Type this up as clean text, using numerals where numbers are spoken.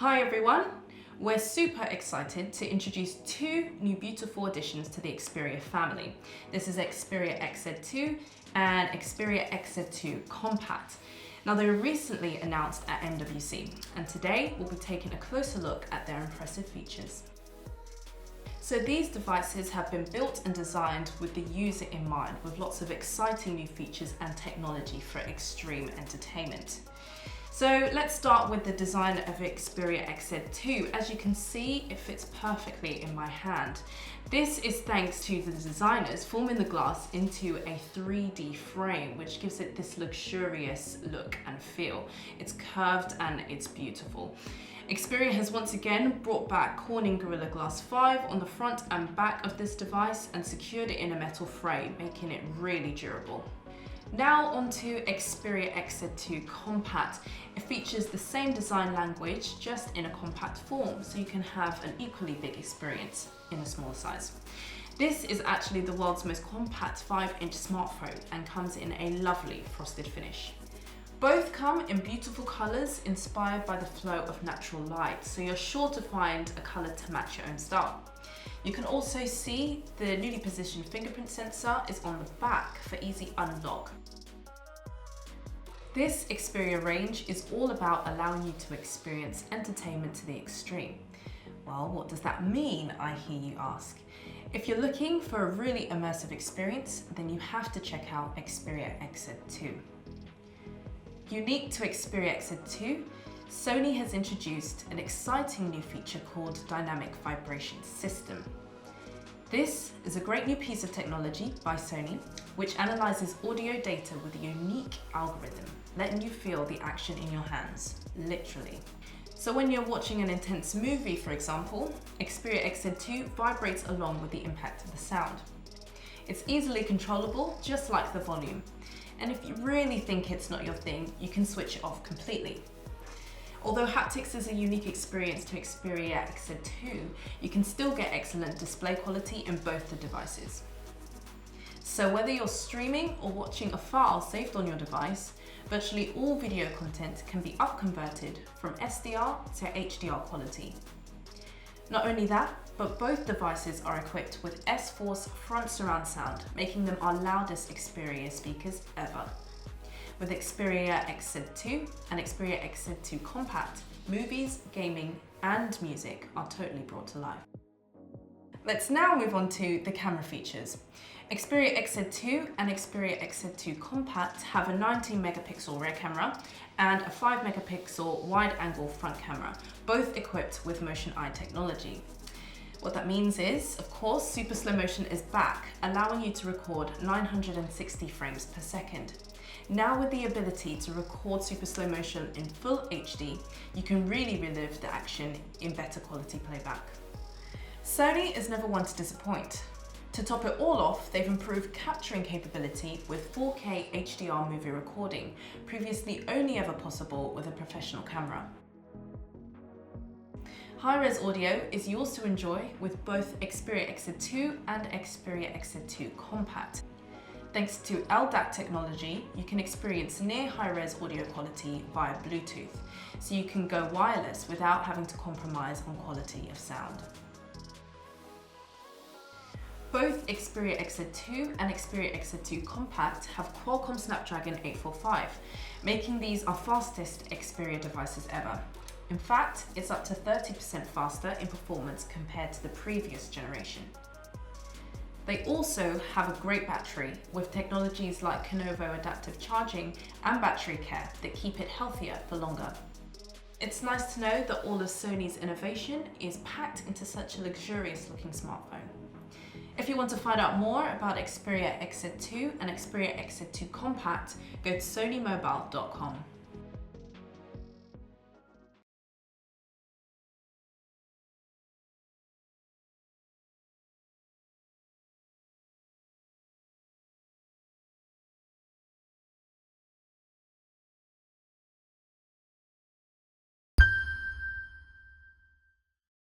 Hi everyone! We're super excited to introduce two new beautiful additions to the Xperia family. This is Xperia XZ2 and Xperia XZ2 Compact. Now they were recently announced at MWC and today we'll be taking a closer look at their impressive features. So these devices have been built and designed with the user in mind, with lots of exciting new features and technology for extreme entertainment. So let's start with the design of Xperia XZ2. As you can see, it fits perfectly in my hand. This is thanks to the designers forming the glass into a 3D frame, which gives it this luxurious look and feel. It's curved and it's beautiful. Xperia has once again brought back Corning Gorilla Glass 5 on the front and back of this device and secured it in a metal frame, making it really durable. Now onto Xperia XZ2 Compact. It features the same design language, just in a compact form, so you can have an equally big experience in a small size. This is actually the world's most compact 5-inch smartphone and comes in a lovely frosted finish. Both come in beautiful colours inspired by the flow of natural light, so you're sure to find a colour to match your own style. You can also see the newly positioned fingerprint sensor is on the back for easy unlock. This Xperia range is all about allowing you to experience entertainment to the extreme. Well, what does that mean, I hear you ask? If you're looking for a really immersive experience, then you have to check out Xperia XZ2. Unique to Xperia XZ2, Sony has introduced an exciting new feature called Dynamic Vibration System. This is a great new piece of technology by Sony, which analyzes audio data with a unique algorithm, letting you feel the action in your hands, literally. So when you're watching an intense movie, for example, Xperia XZ2 vibrates along with the impact of the sound. It's easily controllable, just like the volume. And if you really think it's not your thing, you can switch it off completely. Although haptics is a unique experience to Xperia XZ2, you can still get excellent display quality in both the devices. So whether you're streaming or watching a file saved on your device, virtually all video content can be upconverted from SDR to HDR quality. Not only that, but both devices are equipped with S-Force front surround sound, making them our loudest Xperia speakers ever. With Xperia XZ2 and Xperia XZ2 Compact, movies, gaming, and music are totally brought to life. Let's now move on to the camera features. Xperia XZ2 and Xperia XZ2 Compact have a 19 megapixel rear camera and a 5 megapixel wide-angle front camera, both equipped with motion eye technology. What that means is, of course, super slow motion is back, allowing you to record 960 frames per second. Now with the ability to record super slow motion in full HD, you can really relive the action in better quality playback. Sony is never one to disappoint. To top it all off, they've improved capturing capability with 4K HDR movie recording, previously only ever possible with a professional camera. High-res audio is yours to enjoy with both Xperia XZ2 and Xperia XZ2 Compact. Thanks to LDAC technology, you can experience near high-res audio quality via Bluetooth, so you can go wireless without having to compromise on quality of sound. Both Xperia XZ2 and Xperia XZ2 Compact have Qualcomm Snapdragon 845, making these our fastest Xperia devices ever. In fact, it's up to 30% faster in performance compared to the previous generation. They also have a great battery with technologies like Kenovo adaptive charging and battery care that keep it healthier for longer. It's nice to know that all of Sony's innovation is packed into such a luxurious looking smartphone. If you want to find out more about Xperia XZ2 and Xperia XZ2 Compact, go to sonymobile.com.